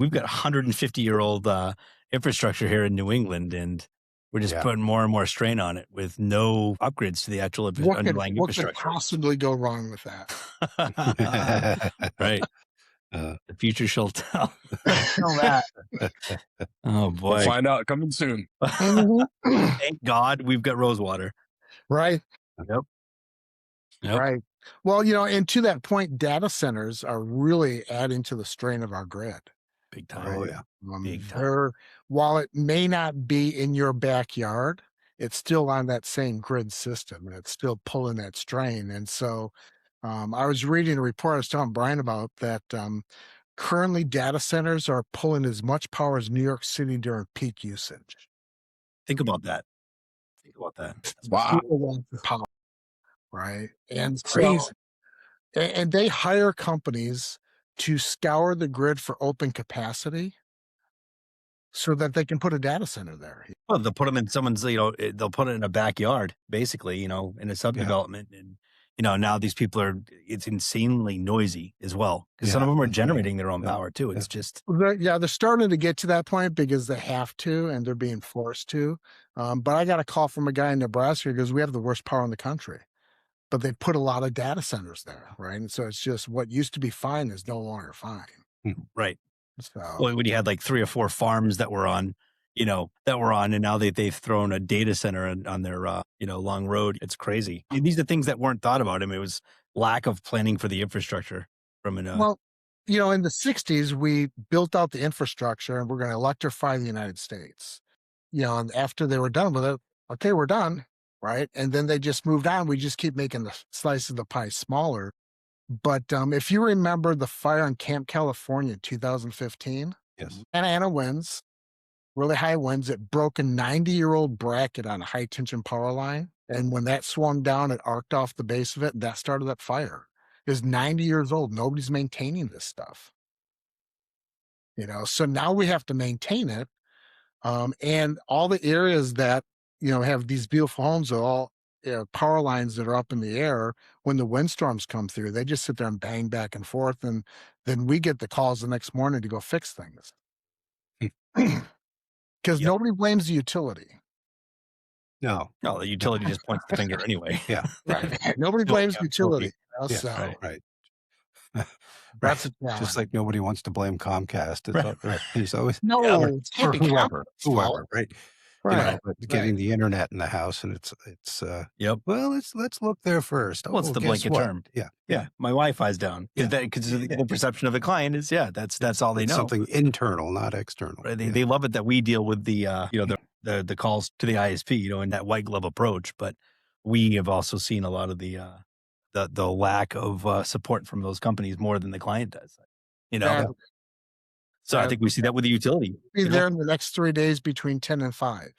we've got 150-year-old infrastructure here in New England, and we're just putting more and more strain on it with no upgrades to the actual underlying What could infrastructure. possibly go wrong with that? Right. The future shall tell. Tell that. Oh We'll boy. find out coming soon. Thank God we've got Rosewater. Right. Yep. Right. Well, and to that point, data centers are really adding to the strain of our grid. Big time. Oh yeah. Big time. While it may not be in your backyard, it's still on that same grid system, and it's still pulling that strain. And so I was reading a report I was telling Brian about that currently data centers are pulling as much power as New York City during peak usage. Think about that. Wow. People want the power, right? And Crazy. so, and they hire companies to scour the grid for open capacity so that they can put a data center there. Well, they'll put them in someone's, they'll put it in a backyard, basically, in a subdevelopment. And, now these people it's insanely noisy as well. Because some of them are generating their own power too. It's just. They're starting to get to that point because they have to, and they're being forced to. But I got a call from a guy in Nebraska because we have the worst power in the country. But they put a lot of data centers there, right? And so it's just what used to be fine is no longer fine. Right. So, well, when you had like 3 or 4 farms that were on, and now they've thrown a data center on their, long road. It's crazy. And these are things that weren't thought about. I mean, it was lack of planning for the infrastructure from in the 60s, we built out the infrastructure and we're going to electrify the United States. And after they were done with it, okay, we're done. Right. And then they just moved on. We just keep making the slice of the pie smaller. But if you remember the fire in Camp California in 2015, yes, Santa winds, really high winds, it broke a 90-year-old bracket on a high tension power line. And when that swung down, it arced off the base of it. And that started that fire. It was 90 years old. Nobody's maintaining this stuff. So now we have to maintain it. And all the areas that, have these beautiful homes are all power lines that are up in the air. When the windstorms come through, they just sit there and bang back and forth. And then we get the calls the next morning to go fix things. Because nobody blames the utility. No, the utility just points the finger anyway. Yeah. Right. Nobody blames utility. Right. That's just like nobody wants to blame Comcast. He's always it's whoever, right? Right. But getting the internet in the house, and it's well, let's look there first. Well, it's the blanket term. Yeah. My Wi-Fi's down because the perception of the client is that's all they know. Something internal, not external. Right? They love it that we deal with the the calls to the ISP, in that white glove approach. But we have also seen a lot of the lack of support from those companies more than the client does. So I think we see that with the utility. Be there in the next 3 days between 10 and 5.